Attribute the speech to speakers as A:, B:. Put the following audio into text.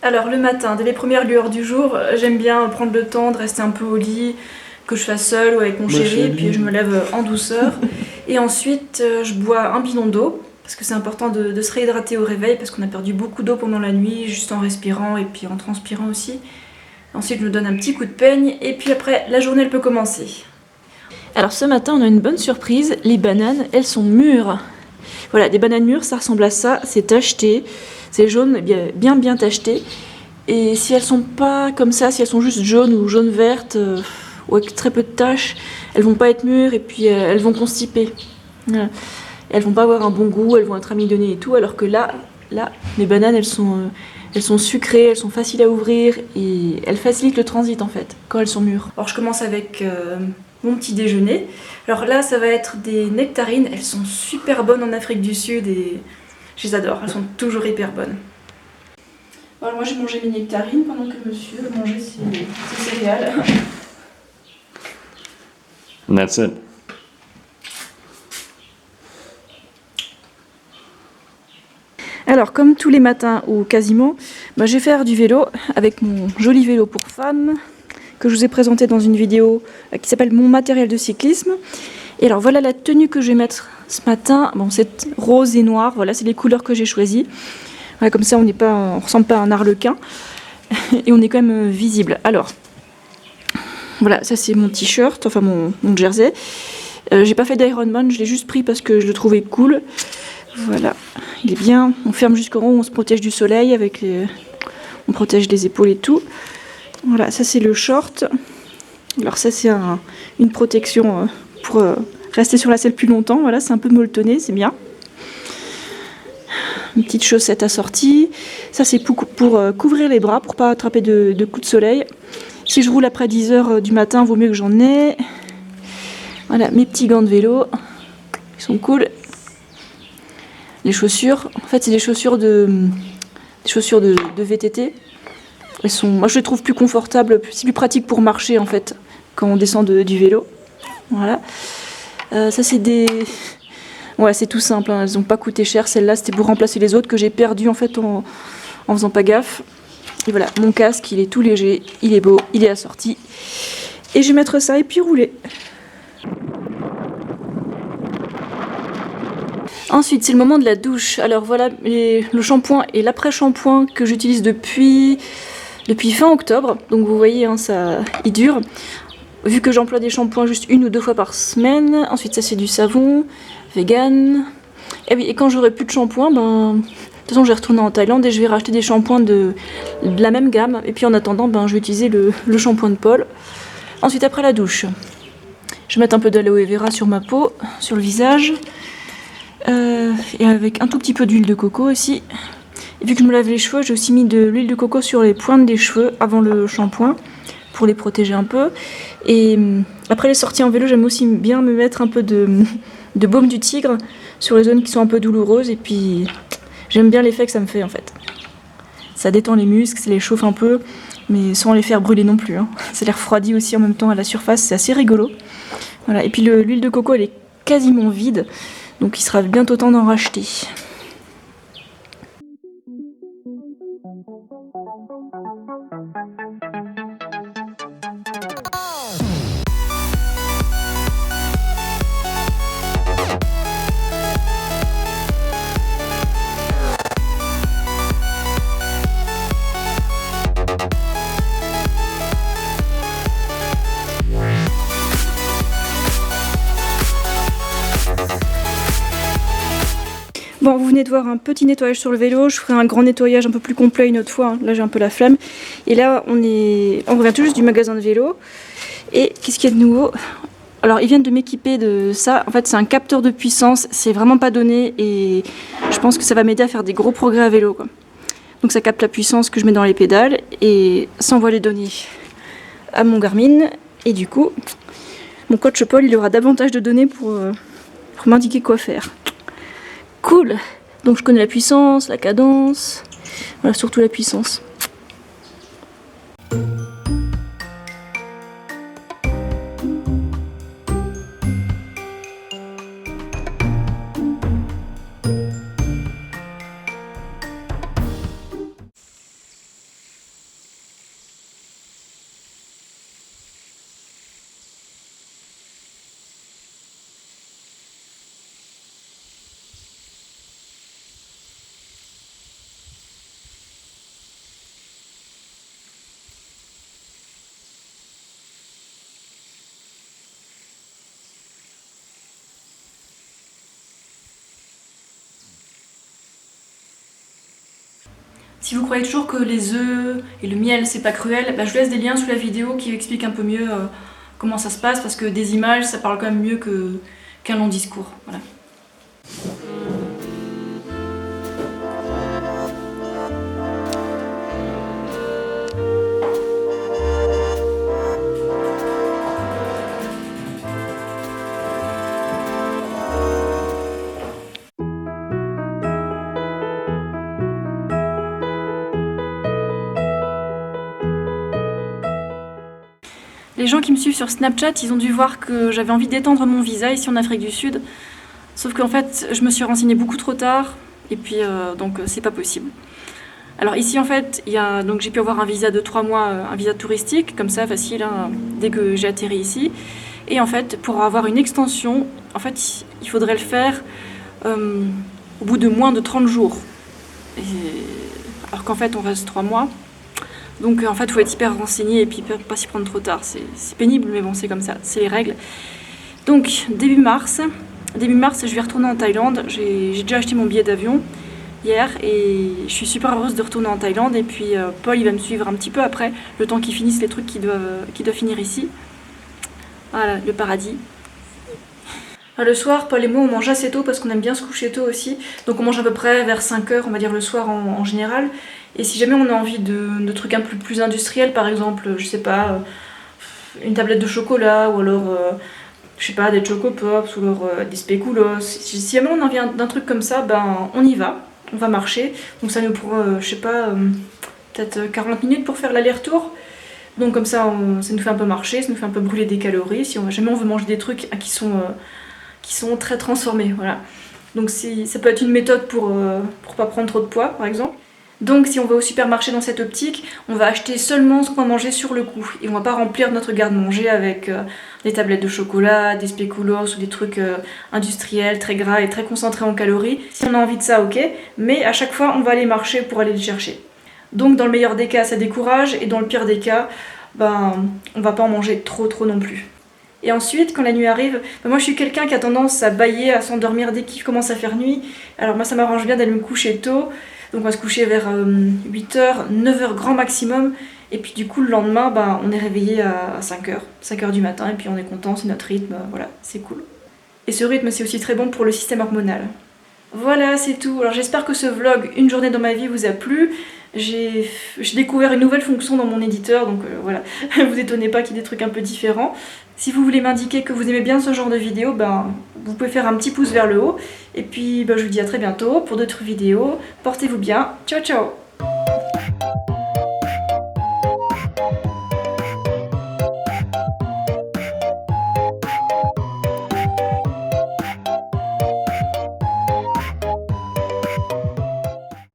A: Alors le matin, dès les premières lueurs du jour, j'aime bien prendre le temps de rester un peu au lit, que je fasse seule ou avec mon chéri, puis je me lève en douceur. Et ensuite, je bois un bidon d'eau, parce que c'est important de se réhydrater au réveil, parce qu'on a perdu beaucoup d'eau pendant la nuit, juste en respirant et puis en transpirant aussi. Ensuite, je me donne un petit coup de peigne, et puis après, la journée, elle peut commencer. Alors ce matin, on a une bonne surprise, les bananes, elles sont mûres. Voilà, des bananes mûres, ça ressemble à ça, c'est tacheté, c'est jaune, bien tacheté. Et si elles sont pas comme ça, si elles sont juste jaunes ou jaune-vertes, ou avec très peu de taches, elles vont pas être mûres et puis elles vont constiper. Voilà. Elles vont pas avoir un bon goût, elles vont être amidonnées et tout, alors que là, les bananes, elles sont sucrées, elles sont faciles à ouvrir et elles facilitent le transit en fait, quand elles sont mûres. Alors je commence avec mon petit déjeuner. Alors là, ça va être des nectarines, elles sont super bonnes en Afrique du Sud et je les adore, elles sont toujours hyper bonnes. Alors moi j'ai mangé mes nectarines pendant que monsieur mangeait ses céréales.
B: And that's it.
A: Alors comme tous les matins ou quasiment, je vais faire du vélo avec mon joli vélo pour femmes que je vous ai présenté dans une vidéo qui s'appelle Mon matériel de cyclisme. Et alors voilà la tenue que je vais mettre ce matin. Bon, c'est rose et noir, voilà, c'est les couleurs que j'ai choisies. Voilà, comme ça on ressemble pas à un arlequin et on est quand même visible. Alors voilà, ça c'est mon t-shirt, enfin mon jersey. J'ai pas fait d'Ironman, je l'ai juste pris parce que je le trouvais cool. Voilà, il est bien, on ferme jusqu'en haut, on se protège du soleil, on protège les épaules et tout. Voilà, ça c'est le short. Alors ça c'est une protection pour rester sur la selle plus longtemps. Voilà, c'est un peu molletonné, c'est bien. Une petite chaussette assortie. Ça c'est pour couvrir les bras, pour pas attraper de coups de soleil. Si je roule après 10h du matin, vaut mieux que j'en ai. Voilà, mes petits gants de vélo. Ils sont cool. Les chaussures, en fait c'est des chaussures de VTT. Moi je les trouve plus confortables, c'est plus pratique pour marcher en fait, quand on descend du vélo. Voilà. Ça c'est ouais, c'est tout simple, hein. Elles n'ont pas coûté cher. Celle-là c'était pour remplacer les autres que j'ai perdues en fait en faisant pas gaffe. Et voilà, mon casque il est tout léger, il est beau, il est assorti. Et je vais mettre ça et puis rouler. Ensuite, c'est le moment de la douche. Alors voilà le shampoing et l'après-shampoing que j'utilise depuis fin octobre. Donc vous voyez, hein, il dure. Vu que j'emploie des shampoings juste 1 ou 2 fois par semaine. Ensuite, ça c'est du savon, vegan. Et oui, et quand j'aurai plus de shampoing, de toute façon je vais retourner en Thaïlande et je vais racheter des shampoings de la même gamme. Et puis en attendant, je vais utiliser le shampoing de Paul. Ensuite, après la douche, je vais mettre un peu d'aloe vera sur ma peau, sur le visage. Et avec un tout petit peu d'huile de coco aussi. Et vu que je me lave les cheveux, j'ai aussi mis de l'huile de coco sur les pointes des cheveux avant le shampoing pour les protéger un peu. Et après les sorties en vélo, j'aime aussi bien me mettre un peu de baume du tigre sur les zones qui sont un peu douloureuses. Et puis j'aime bien l'effet que ça me fait en fait. Ça détend les muscles, ça les chauffe un peu, mais sans les faire brûler non plus, hein. Ça les refroidit aussi en même temps à la surface, c'est assez rigolo. Voilà. Et puis l'huile de coco, elle est quasiment vide. Donc il sera bientôt temps d'en racheter. Bon, vous venez de voir un petit nettoyage sur le vélo, je ferai un grand nettoyage un peu plus complet une autre fois, hein. Là j'ai un peu la flemme. Et là on revient tout juste du magasin de vélo. Et qu'est-ce qu'il y a de nouveau? Alors ils viennent de m'équiper de ça, en fait c'est un capteur de puissance, c'est vraiment pas donné et je pense que ça va m'aider à faire des gros progrès à vélo, quoi. Donc ça capte la puissance que je mets dans les pédales et ça envoie les données à mon Garmin. Et du coup, mon coach Paul il aura davantage de données pour m'indiquer quoi faire. Cool! Donc je connais la puissance, la cadence, voilà, surtout la puissance. Si vous croyez toujours que les œufs et le miel c'est pas cruel, bah, je vous laisse des liens sous la vidéo qui expliquent un peu mieux comment ça se passe, parce que des images ça parle quand même mieux qu'un long discours. Voilà. Les gens qui me suivent sur Snapchat, ils ont dû voir que j'avais envie d'étendre mon visa ici en Afrique du Sud. Sauf qu'en fait, je me suis renseignée beaucoup trop tard, et puis donc c'est pas possible. Alors ici en fait, donc j'ai pu avoir un visa de 3 mois, un visa touristique, comme ça, facile, hein, dès que j'ai atterri ici. Et en fait, pour avoir une extension, en fait, il faudrait le faire au bout de moins de 30 jours. Alors qu'en fait, on reste 3 mois. Donc en fait, il faut être hyper renseigné et puis pas s'y prendre trop tard. C'est pénible, mais bon, c'est comme ça, c'est les règles. Donc début mars, je vais retourner en Thaïlande. J'ai déjà acheté mon billet d'avion hier et je suis super heureuse de retourner en Thaïlande. Et puis Paul, il va me suivre un petit peu après, le temps qu'il finisse les trucs qui doivent finir ici. Voilà, le paradis. Le soir, Paul et moi, on mange assez tôt parce qu'on aime bien se coucher tôt aussi. Donc on mange à peu près vers 5 h, on va dire le soir en général. Et si jamais on a envie de trucs un peu plus industriels, par exemple, je sais pas, une tablette de chocolat, ou alors, je sais pas, des Choco Pops, ou alors des spéculoos. Si jamais on a envie d'un truc comme ça, ben on y va, on va marcher. Donc ça nous prend, je sais pas, peut-être 40 minutes pour faire l'aller-retour. Donc comme ça, ça nous fait un peu marcher, ça nous fait un peu brûler des calories. Si jamais on veut manger des trucs qui sont très transformés, voilà. Donc ça peut être une méthode pour pas prendre trop de poids, par exemple. Donc si on va au supermarché dans cette optique, on va acheter seulement ce qu'on va manger sur le coup. Et on va pas remplir notre garde-manger avec des tablettes de chocolat, des spéculoos ou des trucs industriels, très gras et très concentrés en calories. Si on a envie de ça, ok, mais à chaque fois on va aller marcher pour aller les chercher. Donc dans le meilleur des cas ça décourage, et dans le pire des cas, ben on va pas en manger trop non plus. Et ensuite, quand la nuit arrive, moi je suis quelqu'un qui a tendance à bâiller, à s'endormir dès qu'il commence à faire nuit. Alors moi ça m'arrange bien d'aller me coucher tôt. Donc on va se coucher vers 8 h, 9 h grand maximum. Et puis du coup le lendemain, on est réveillé à 5 h du matin. Et puis on est content, c'est notre rythme, voilà, c'est cool. Et ce rythme c'est aussi très bon pour le système hormonal. Voilà, c'est tout. Alors j'espère que ce vlog, une journée dans ma vie, vous a plu. J'ai découvert une nouvelle fonction dans mon éditeur, donc voilà, vous étonnez pas qu'il y ait des trucs un peu différents. Si vous voulez m'indiquer que vous aimez bien ce genre de vidéo, vous pouvez faire un petit pouce vers le haut. Et puis je vous dis à très bientôt pour d'autres vidéos. Portez-vous bien. Ciao ciao.